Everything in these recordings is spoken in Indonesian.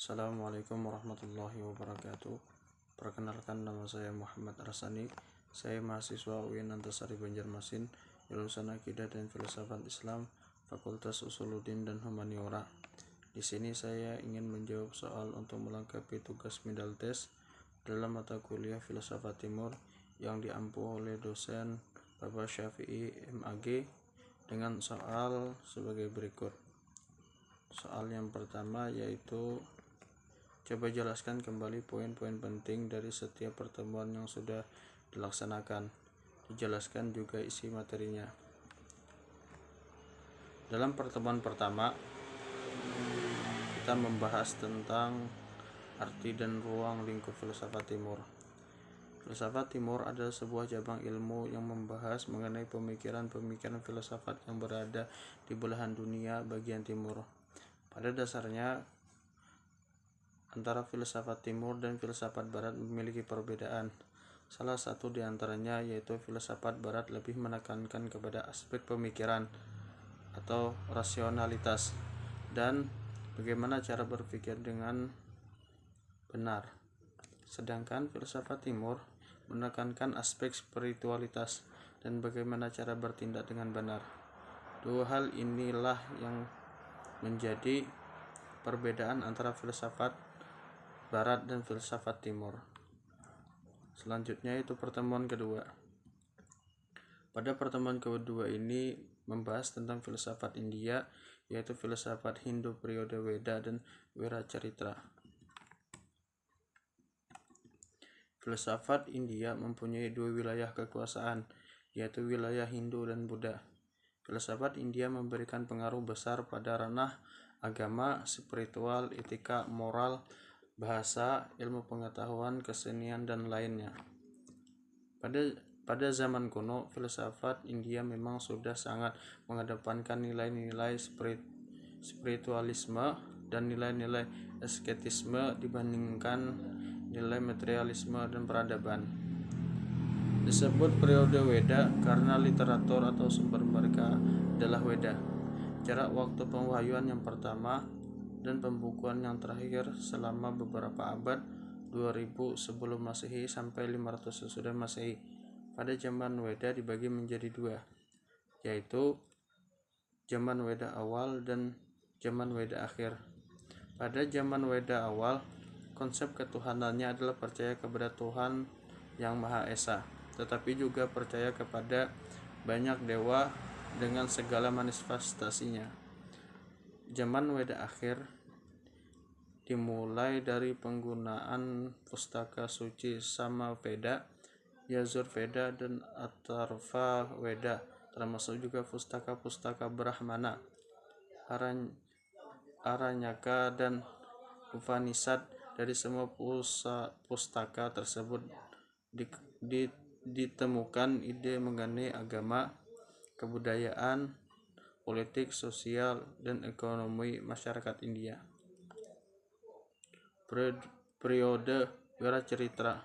Assalamualaikum warahmatullahi wabarakatuh. Perkenalkan, nama saya Muhammad Arsani. Saya mahasiswa UIN Antasari Banjarmasin, jurusan Akidah dan Filsafat Islam, Fakultas Usuluddin dan Humaniora. Di sini saya ingin menjawab soal untuk melengkapi tugas midal test dalam mata kuliah Filsafat Timur yang diampu oleh dosen Bapak Syafi'i MAG dengan soal sebagai berikut. Soal yang pertama yaitu, coba jelaskan kembali poin-poin penting dari setiap pertemuan yang sudah dilaksanakan. Dijelaskan juga isi materinya. Dalam pertemuan pertama, kita membahas tentang arti dan ruang lingkup filsafat timur. Filsafat timur adalah sebuah cabang ilmu yang membahas mengenai pemikiran-pemikiran filsafat yang berada di belahan dunia bagian timur. Pada dasarnya, antara filsafat timur dan filsafat barat memiliki perbedaan. Salah satu di antaranya yaitu filsafat barat lebih menekankan kepada aspek pemikiran atau rasionalitas dan bagaimana cara berpikir dengan benar. Sedangkan filsafat timur menekankan aspek spiritualitas dan bagaimana cara bertindak dengan benar. Dua hal inilah yang menjadi perbedaan antara filsafat barat dan filsafat timur. Selanjutnya itu pertemuan kedua. Pada pertemuan kedua ini membahas tentang filsafat India, yaitu filsafat Hindu periode Weda dan Wiracarita. Filsafat India mempunyai dua wilayah kekuasaan, yaitu wilayah Hindu dan Buddha. Filsafat India memberikan pengaruh besar pada ranah agama, spiritual, etika, moral, bahasa, ilmu pengetahuan, kesenian, dan lainnya. Pada zaman kuno, filsafat India memang sudah sangat mengedepankan nilai-nilai spiritualisme dan nilai-nilai asketisme dibandingkan nilai materialisme dan peradaban. Disebut periode Weda karena literatur atau sumber mereka adalah Weda. Jarak waktu pewahyuan yang pertama dan pembukuan yang terakhir selama beberapa abad 2000 sebelum Masehi sampai 500 sesudah Masehi. Pada zaman Weda dibagi menjadi dua, yaitu zaman Weda awal dan zaman Weda akhir. Pada zaman Weda awal, konsep ketuhanannya adalah percaya kepada Tuhan yang Maha Esa, tetapi juga percaya kepada banyak dewa dengan segala manifestasinya. Zaman Weda akhir dimulai dari penggunaan pustaka suci Samaveda, Yajurveda, dan Atharva Veda, termasuk juga pustaka-pustaka Brahmana, Aranyaka, dan Upanishad. Dari semua pustaka tersebut ditemukan ide mengenai agama, kebudayaan, politik, sosial, dan ekonomi masyarakat India. Periode Wiracarita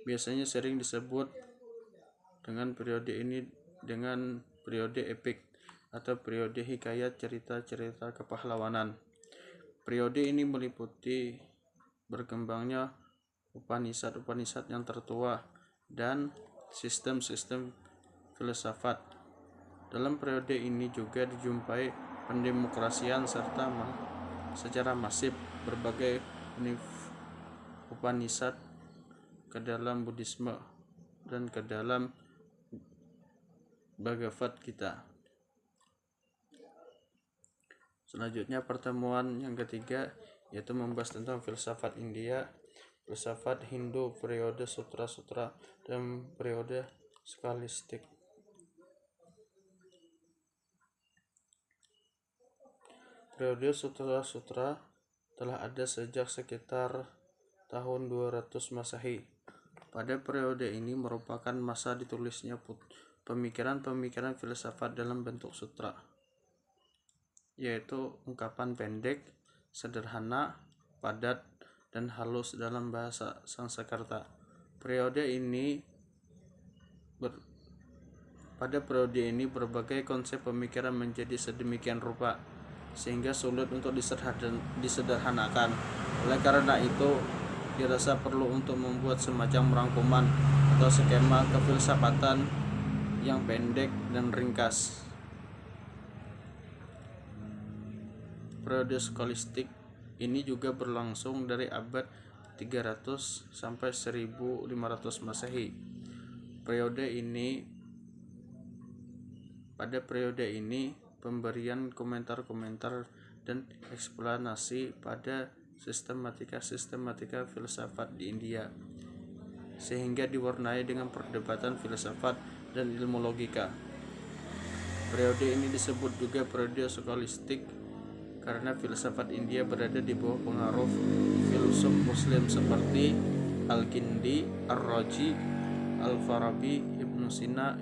biasanya sering disebut dengan periode ini dengan periode epik atau periode hikayat, cerita-cerita kepahlawanan. Periode ini meliputi berkembangnya Upanishad yang tertua dan sistem-sistem filsafat. Dalam periode ini juga dijumpai pendemokrasian serta secara masif berbagai Upanishad ke dalam Buddhisme dan ke dalam Bhagavad Gita. Selanjutnya pertemuan yang ketiga yaitu membahas tentang filsafat India, filsafat Hindu periode sutra-sutra, dan periode skolastik. Periode sutra-sutra telah ada sejak sekitar tahun 200 Masehi. Pada periode ini merupakan masa ditulisnya pemikiran-pemikiran filsafat dalam bentuk sutra, yaitu ungkapan pendek, sederhana, padat, dan halus dalam bahasa Sanskerta. Pada periode ini berbagai konsep pemikiran menjadi sedemikian rupa sehingga sulit untuk disederhanakan. Oleh karena itu, dirasa perlu untuk membuat semacam rangkuman atau skema kefilsafatan yang pendek dan ringkas. Periode skolastik ini juga berlangsung dari abad 300 sampai 1500 Masehi. Pada periode ini, pemberian komentar-komentar dan eksplanasi pada sistematika filsafat di India, sehingga diwarnai dengan perdebatan filsafat dan ilmu logika. Periode ini disebut juga periode skolastik karena filsafat India berada di bawah pengaruh filsuf Muslim seperti Al-Kindi, Ar-Razi, Al-Farabi, Ibnu Sina,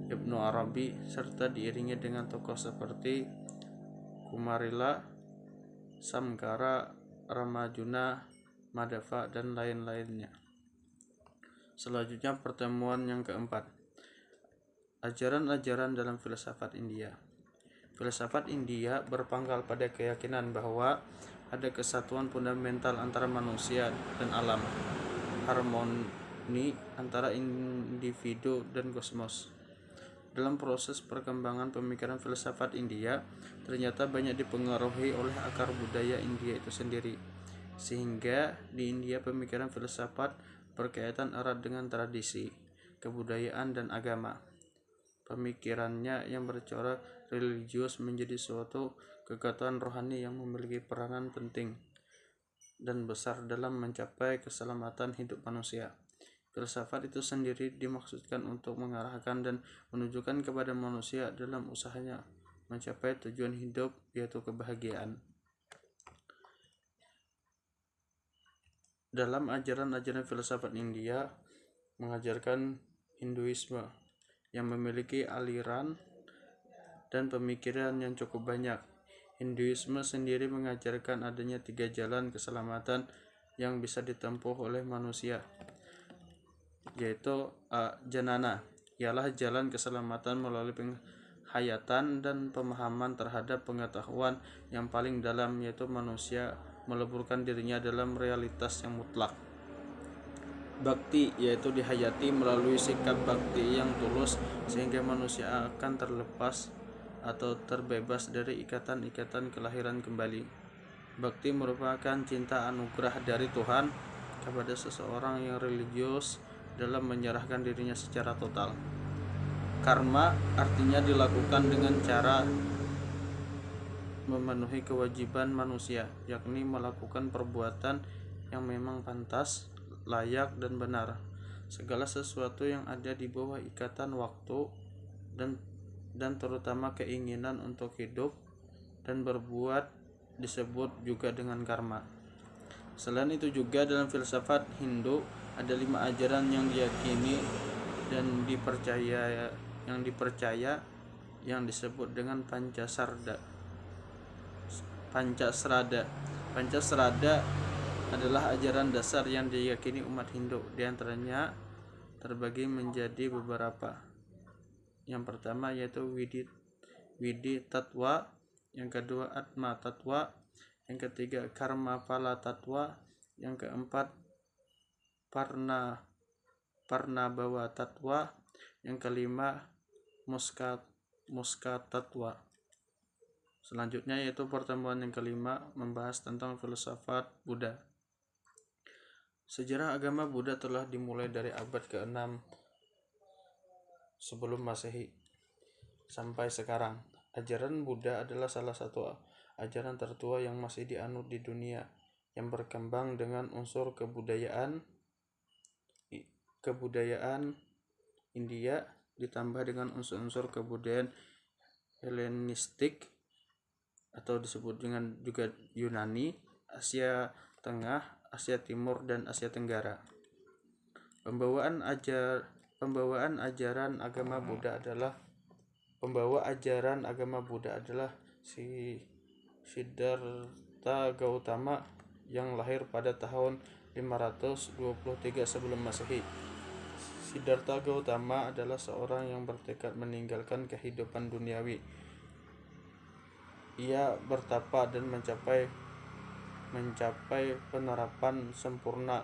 Ibnu Arabi, serta diiringi dengan tokoh seperti Kumarila, Samkara, Ramajuna, Madhava, dan lain-lainnya. Selanjutnya, pertemuan yang keempat, ajaran-ajaran dalam filsafat India. Filsafat India berpangkal pada keyakinan bahwa ada kesatuan fundamental antara manusia dan alam, harmoni antara individu dan kosmos. Dalam proses perkembangan pemikiran filsafat India, ternyata banyak dipengaruhi oleh akar budaya India itu sendiri, sehingga di India pemikiran filsafat berkaitan erat dengan tradisi, kebudayaan, dan agama. Pemikirannya yang bercorak religius menjadi suatu kekuatan rohani yang memiliki peranan penting dan besar dalam mencapai keselamatan hidup manusia. Filsafat itu sendiri dimaksudkan untuk mengarahkan dan menunjukkan kepada manusia dalam usahanya mencapai tujuan hidup, yaitu kebahagiaan. Dalam ajaran-ajaran filsafat India mengajarkan Hinduisme yang memiliki aliran dan pemikiran yang cukup banyak. Hinduisme sendiri mengajarkan adanya 3 jalan keselamatan yang bisa ditempuh oleh manusia, yaitu janana, ialah jalan keselamatan melalui penghayatan dan pemahaman terhadap pengetahuan yang paling dalam, yaitu manusia meleburkan dirinya dalam realitas yang mutlak. Bhakti, yaitu dihayati melalui sikap bakti yang tulus sehingga manusia akan terlepas atau terbebas dari ikatan-ikatan kelahiran kembali. Bhakti merupakan cinta anugerah dari Tuhan kepada seseorang yang religius dalam menyerahkan dirinya secara total. Karma artinya dilakukan dengan cara memenuhi kewajiban manusia, yakni melakukan perbuatan yang memang pantas, layak, dan benar. Segala sesuatu yang ada di bawah ikatan waktu dan terutama keinginan untuk hidup dan berbuat disebut juga dengan karma. Selain itu juga dalam filsafat Hindu ada 5 ajaran yang diyakini dan dipercaya yang disebut dengan Pancasrada adalah ajaran dasar yang diyakini umat Hindu. Di antaranya terbagi menjadi beberapa. Yang pertama yaitu Widi Tattva, yang kedua Atma Tattva, yang ketiga Karma Phala Tattva, yang keempat Parnabhava Tattva, yang kelima Muska Tattva. Selanjutnya yaitu pertemuan yang kelima membahas tentang filsafat Buddha. Sejarah agama Buddha telah dimulai dari abad ke-6 sebelum Masehi sampai sekarang. Ajaran Buddha adalah salah satu ajaran tertua yang masih dianut di dunia, yang berkembang dengan unsur kebudayaan India ditambah dengan unsur-unsur kebudayaan Helenistik atau disebut dengan juga Yunani, Asia Tengah, Asia Timur, dan Asia Tenggara. Pembawa ajaran agama Buddha adalah Siddhartha Gautama yang lahir pada tahun 523 sebelum Masehi. Siddhartha Gautama adalah seorang yang bertekad meninggalkan kehidupan duniawi. Ia bertapa dan mencapai mencapai penerapan sempurna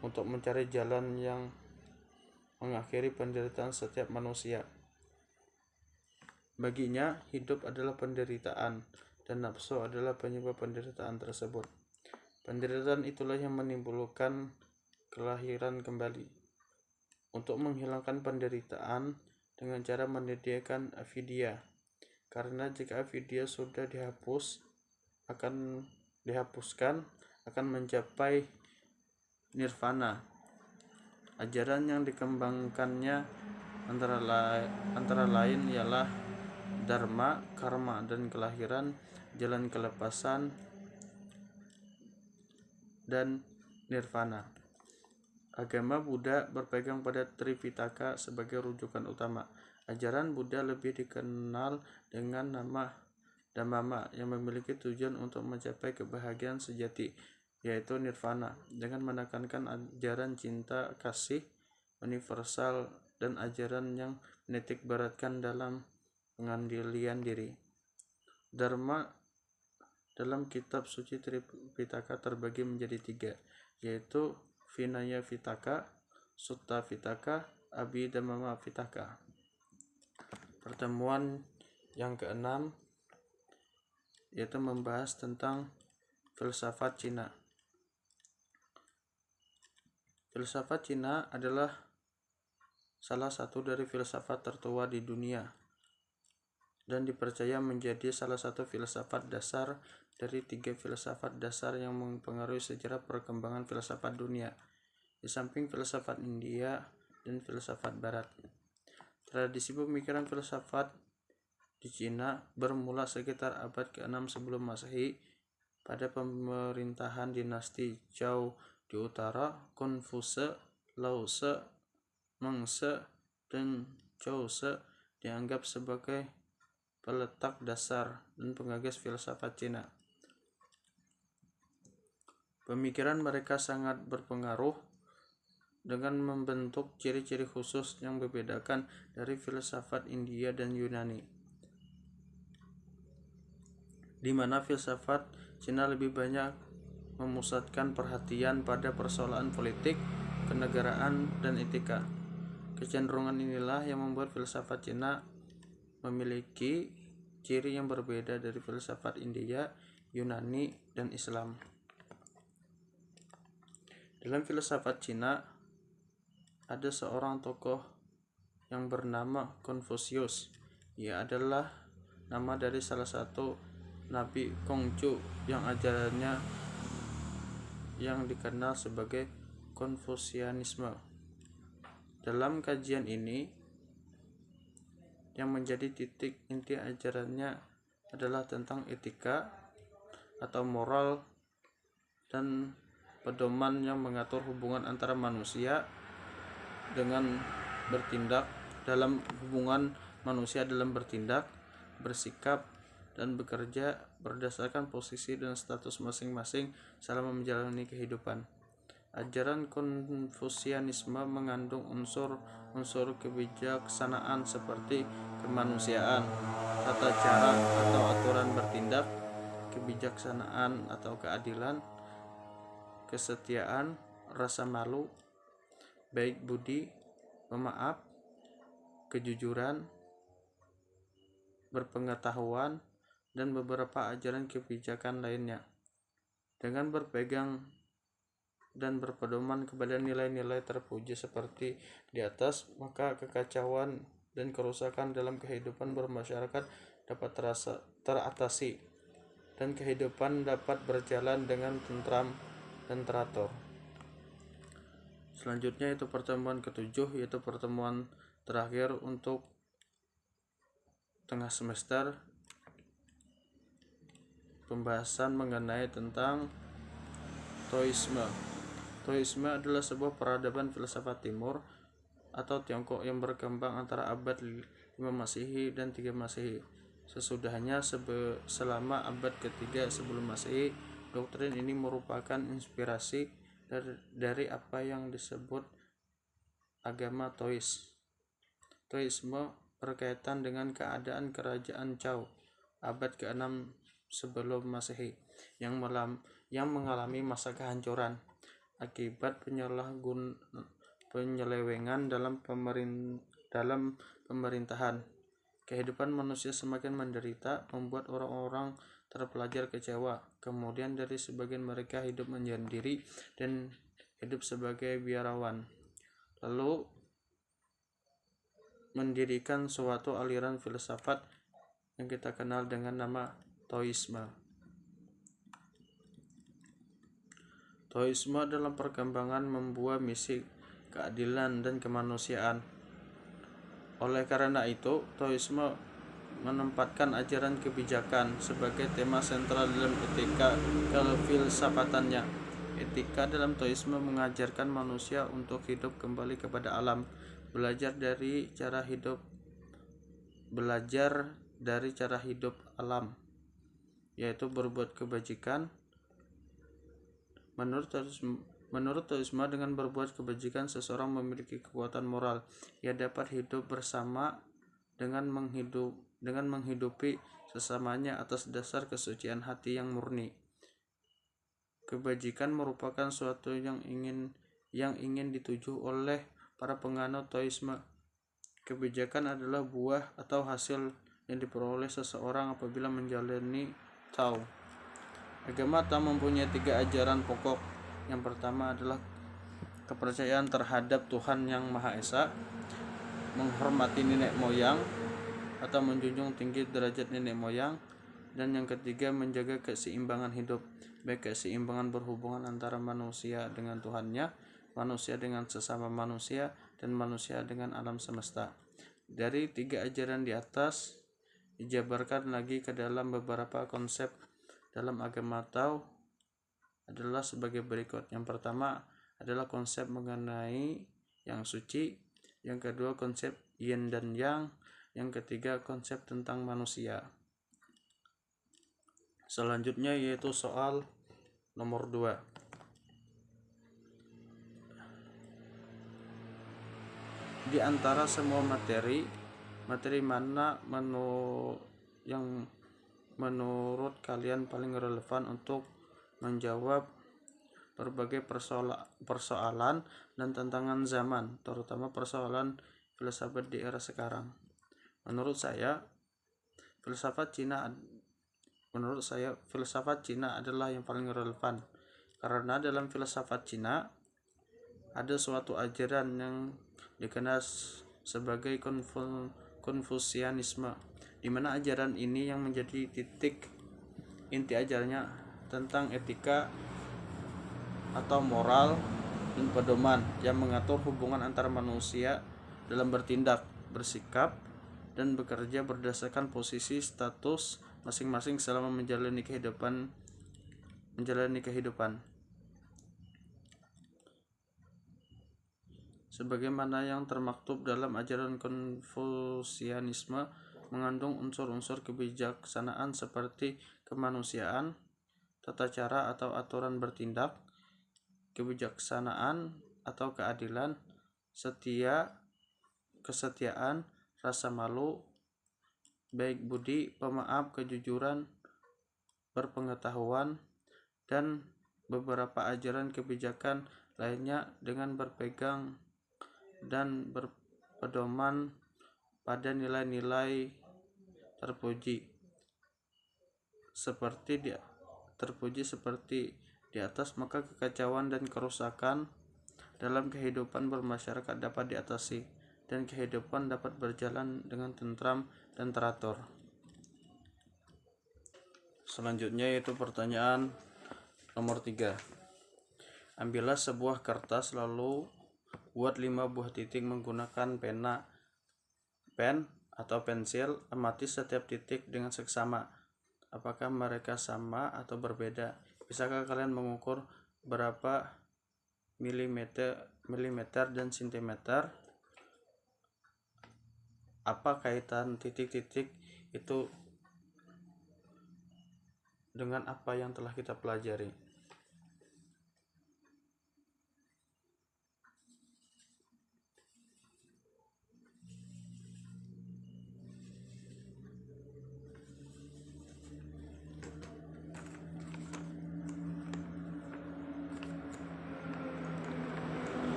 untuk mencari jalan yang mengakhiri penderitaan setiap manusia. Baginya, hidup adalah penderitaan, dan nafsu adalah penyebab penderitaan tersebut. Penderitaan itulah yang menimbulkan kelahiran kembali. Untuk menghilangkan penderitaan dengan cara menyediakan avidya, karena jika avidya sudah dihapuskan akan mencapai nirvana. Ajaran yang dikembangkannya antara lain ialah dharma, karma, dan kelahiran, jalan kelepasan, dan nirvana. Agama Buddha berpegang pada Tripitaka sebagai rujukan utama. Ajaran Buddha lebih dikenal dengan nama Dhammama yang memiliki tujuan untuk mencapai kebahagiaan sejati, yaitu nirvana, dengan menekankan ajaran cinta kasih universal dan ajaran yang menitik beratkan dalam pengandalian diri. Dharma dalam kitab suci Tripitaka terbagi menjadi 3, yaitu Vinaya Pitaka, Sutta Pitaka, Abhidhamma Pitaka. Pertemuan yang keenam yaitu membahas tentang filsafat Cina. Filsafat Cina adalah salah satu dari filsafat tertua di dunia dan dipercaya menjadi salah satu filsafat dasar dari 3 filsafat dasar yang mempengaruhi sejarah perkembangan filsafat dunia, di samping filsafat India dan filsafat Barat. Tradisi pemikiran filsafat di Cina bermula sekitar abad ke-6 sebelum Masehi pada pemerintahan dinasti Zhou di utara. Confucius, Lao Tse, Meng Tse, dan Zhou Tse dianggap sebagai peletak dasar dan penggagas filsafat Cina. Pemikiran mereka sangat berpengaruh dengan membentuk ciri-ciri khusus yang membedakan dari filsafat India dan Yunani, di mana filsafat Cina lebih banyak memusatkan perhatian pada persoalan politik, kenegaraan, dan etika. Kecenderungan inilah yang membuat filsafat Cina memiliki ciri yang berbeda dari filsafat India, Yunani, dan Islam. Dalam filsafat Cina ada seorang tokoh yang bernama Confucius. Ia adalah nama dari salah satu Nabi Konghucu yang ajarannya yang dikenal sebagai Konfusianisme. Dalam kajian ini, yang menjadi titik inti ajarannya adalah tentang etika atau moral dan pedoman yang mengatur hubungan antara manusia dalam bertindak, bersikap, dan bekerja berdasarkan posisi dan status masing-masing selama menjalani kehidupan. Ajaran Konfusianisme mengandung unsur-unsur kebijaksanaan seperti kemanusiaan, tata cara atau aturan bertindak, kebijaksanaan atau keadilan, kesetiaan, rasa malu, baik budi, pemaaf, kejujuran, berpengetahuan, dan beberapa ajaran kebijakan lainnya. Dengan berpegang dan berpedoman kepada nilai-nilai terpuji seperti di atas, maka kekacauan dan kerusakan dalam kehidupan bermasyarakat dapat teratasi dan kehidupan dapat berjalan dengan tentram dan teratur. Selanjutnya itu pertemuan ke-7, yaitu pertemuan terakhir untuk tengah semester, pembahasan mengenai tentang Taoisme. Taoisme adalah sebuah peradaban filsafat timur atau Tiongkok yang berkembang antara abad 5 Masehi dan 3 Masehi. Sesudahnya selama abad ke-3 sebelum Masehi, doktrin ini merupakan inspirasi dari apa yang disebut agama Taois. Taoisme berkaitan dengan keadaan kerajaan Zhou abad ke-6 sebelum Masehi yang yang mengalami masa kehancuran akibat penyelewengan dalam pemerintahan. Kehidupan manusia semakin menderita, membuat orang-orang terpelajar kecewa. Kemudian dari sebagian mereka hidup menyendiri dan hidup sebagai biarawan. Lalu mendirikan suatu aliran filsafat yang kita kenal dengan nama Taoisme. Taoisme dalam perkembangan membuat misi keadilan dan kemanusiaan. Oleh karena itu, Taoisme menempatkan ajaran kebijakan sebagai tema sentral dalam etika kefilsafatannya. Etika dalam Taoisme mengajarkan manusia untuk hidup kembali kepada alam, belajar dari cara hidup alam, yaitu berbuat kebajikan. Menurut Taoisme, dengan berbuat kebajikan seseorang memiliki kekuatan moral. Ia dapat hidup bersama dengan menghidupi sesamanya atas dasar kesucian hati yang murni. Kebajikan merupakan suatu yang ingin dituju oleh para penganut Taoisme. Kebijakan adalah buah atau hasil yang diperoleh seseorang apabila menjalani Tao. Agama Tao mempunyai 3 ajaran pokok. Yang pertama adalah kepercayaan terhadap Tuhan Yang Maha Esa, menghormati nenek moyang atau menjunjung tinggi derajat nenek moyang, dan yang ketiga menjaga keseimbangan hidup, baik keseimbangan berhubungan antara manusia dengan Tuhannya, manusia dengan sesama manusia, dan manusia dengan alam semesta. Dari 3 ajaran di atas dijabarkan lagi ke dalam beberapa konsep dalam agama Tao adalah sebagai berikut. Yang pertama adalah konsep mengenai yang suci, yang kedua konsep yin dan yang ketiga konsep tentang manusia. Selanjutnya yaitu soal nomor 2. Di antara semua materi mana yang menurut kalian paling relevan untuk menjawab berbagai persoalan dan tantangan zaman, terutama persoalan filsafat di era sekarang? Menurut saya, filsafat Cina adalah yang paling relevan, karena dalam filsafat Cina ada suatu ajaran yang dikenal sebagai Konfusianisme, di mana ajaran ini yang menjadi titik inti ajarannya tentang etika atau moral dan pedoman yang mengatur hubungan antara manusia dalam bertindak, bersikap, dan bekerja berdasarkan posisi status masing-masing selama menjalani kehidupan. Sebagaimana yang termaktub dalam ajaran Konfusianisme, mengandung unsur-unsur kebijaksanaan seperti kemanusiaan, tata cara atau aturan bertindak, kebijaksanaan atau keadilan, kesetiaan, rasa malu, baik budi, pemaaf, kejujuran, berpengetahuan, dan beberapa ajaran kebijakan lainnya dengan berpegang dan berpedoman pada nilai-nilai terpuji seperti di atas, maka kekacauan dan kerusakan dalam kehidupan bermasyarakat dapat diatasi dan kehidupan dapat berjalan dengan tentram dan teratur. Selanjutnya yaitu pertanyaan nomor 3. Ambillah sebuah kertas lalu buat 5 buah titik menggunakan pen atau pensil. Amati setiap titik dengan seksama. Apakah mereka sama atau berbeda? Bisakah kalian mengukur berapa milimeter dan sentimeter? Apa kaitan titik-titik itu dengan apa yang telah kita pelajari?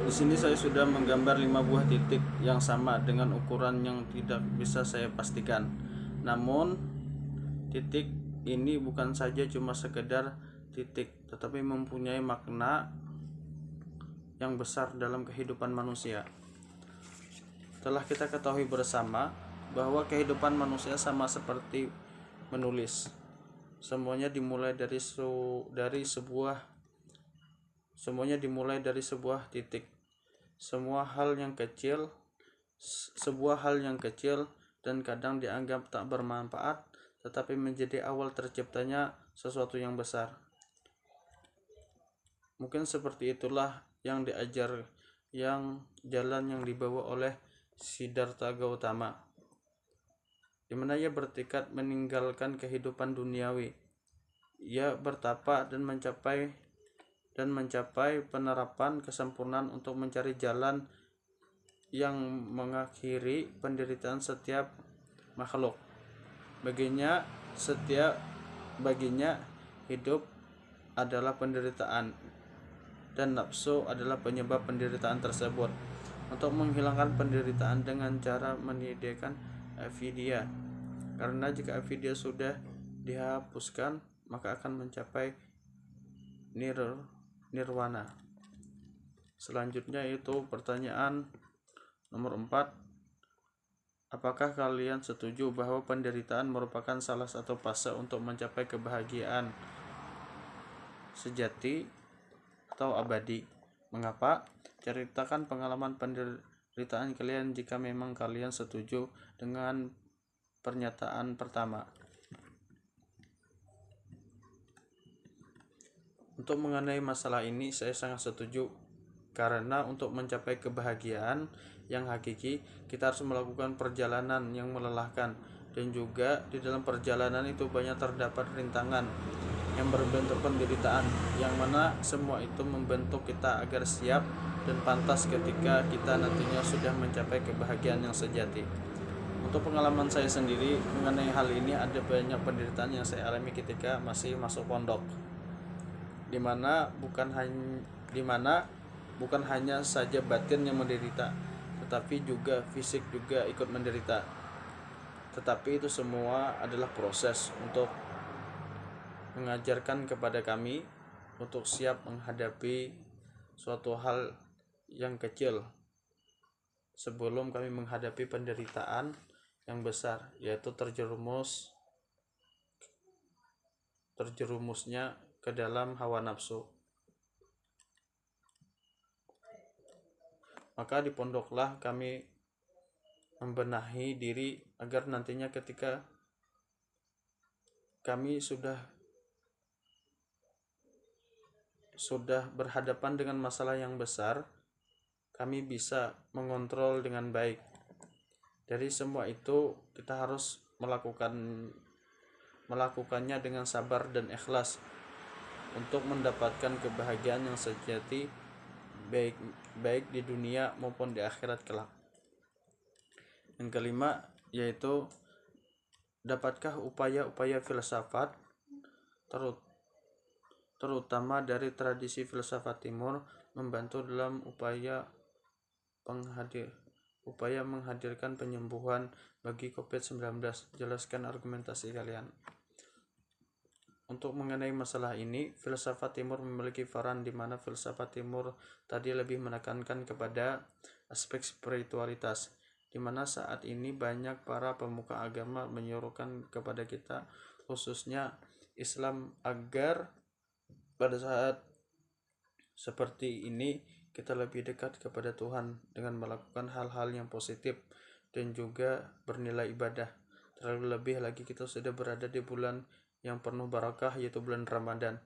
Di sini saya sudah menggambar 5 buah titik yang sama dengan ukuran yang tidak bisa saya pastikan. Namun titik ini bukan saja cuma sekedar titik, tetapi mempunyai makna yang besar dalam kehidupan manusia. Telah kita ketahui bersama bahwa kehidupan manusia sama seperti menulis. Semuanya dimulai dari sebuah titik. Sebuah hal yang kecil dan kadang dianggap tak bermanfaat, tetapi menjadi awal terciptanya sesuatu yang besar. Mungkin seperti itulah yang jalan yang dibawa oleh Siddhartha Gautama, di mana ia bertekad meninggalkan kehidupan duniawi. Ia bertapa dan mencapai penerapan kesempurnaan untuk mencari jalan yang mengakhiri penderitaan setiap makhluk. Baginya hidup adalah penderitaan dan nafsu adalah penyebab penderitaan tersebut. Untuk menghilangkan penderitaan dengan cara menyediakan avidya, karena jika avidya sudah dihapuskan maka akan mencapai nirwana. Selanjutnya itu pertanyaan nomor 4. Apakah kalian setuju bahwa penderitaan merupakan salah satu fase untuk mencapai kebahagiaan sejati atau abadi? Mengapa? Ceritakan pengalaman penderitaan kalian jika memang kalian setuju dengan pernyataan pertama. Untuk mengenai masalah ini saya sangat setuju, karena untuk mencapai kebahagiaan yang hakiki kita harus melakukan perjalanan yang melelahkan, dan juga di dalam perjalanan itu banyak terdapat rintangan yang berbentuk penderitaan, yang mana semua itu membentuk kita agar siap dan pantas ketika kita nantinya sudah mencapai kebahagiaan yang sejati. Untuk pengalaman saya sendiri mengenai hal ini, ada banyak penderitaan yang saya alami ketika masih masuk pondok, dimana bukan hanya saja batin yang menderita, tetapi juga fisik juga ikut menderita. Tetapi itu semua adalah proses untuk mengajarkan kepada kami untuk siap menghadapi suatu hal yang kecil sebelum kami menghadapi penderitaan yang besar, yaitu terjerumusnya ke dalam hawa nafsu. Maka di pondoklah kami membenahi diri agar nantinya ketika kami sudah berhadapan dengan masalah yang besar, kami bisa mengontrol dengan baik. Dari semua itu kita harus melakukannya dengan sabar dan ikhlas untuk mendapatkan kebahagiaan yang sejati, baik di dunia maupun di akhirat kelak. Yang kelima yaitu, dapatkah upaya-upaya filsafat terutama dari tradisi filsafat timur membantu dalam upaya menghadirkan penyembuhan bagi COVID-19? Jelaskan argumentasi kalian. Untuk mengenai masalah ini, filsafat timur memiliki peran di mana filsafat timur tadi lebih menekankan kepada aspek spiritualitas, di mana saat ini banyak para pemuka agama menyuruhkan kepada kita, khususnya Islam, agar pada saat seperti ini kita lebih dekat kepada Tuhan dengan melakukan hal-hal yang positif dan juga bernilai ibadah. Terlebih lebih lagi kita sudah berada di bulan yang penuh barakah, yaitu bulan Ramadan.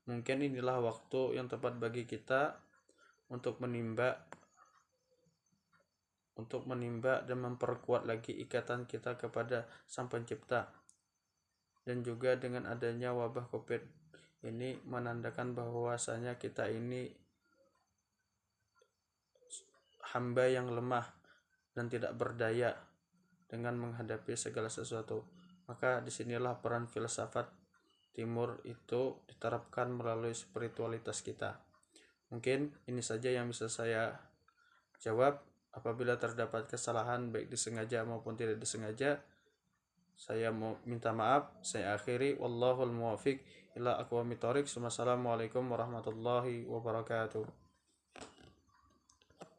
Mungkin inilah waktu yang tepat bagi kita untuk menimba dan memperkuat lagi ikatan kita kepada Sang Pencipta. Dan juga dengan adanya wabah COVID ini menandakan bahwasanya kita ini hamba yang lemah dan tidak berdaya dengan menghadapi segala sesuatu. Maka disinilah peran filsafat timur itu diterapkan melalui spiritualitas kita. Mungkin ini saja yang bisa saya jawab. Apabila terdapat kesalahan baik disengaja maupun tidak disengaja, saya mau minta maaf. Saya akhiri, wallahul muwafiq ila aqwamit thoriq. Wassalamualaikum warahmatullahi wabarakatuh.